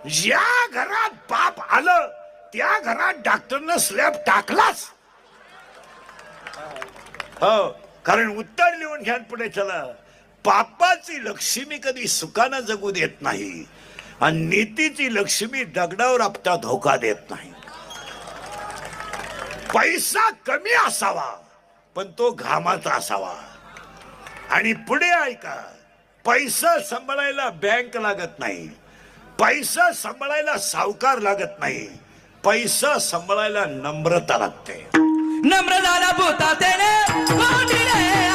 ज्या घरात बाप आलं त्या घरात डॉक्टरनं स्लॅब टाकलाच. हो, कारण उत्तर लिहून घ्या पुढे चला. पापाची लक्ष्मी कधी सुखानं जगू देत नाही आणि नीतीची लक्ष्मी दगडावर आपटा धोका देत नाही. पैसा कमी असावा पण तो घामाचा असावा. आणि पुढे ऐका, पैसा सांभाळायला बँक लागत नाही, पैसा सांभाळायला सावकार लागत नाही, पैसा सांभाळायला नम्रता लागते. नम्र झाला भूता तेने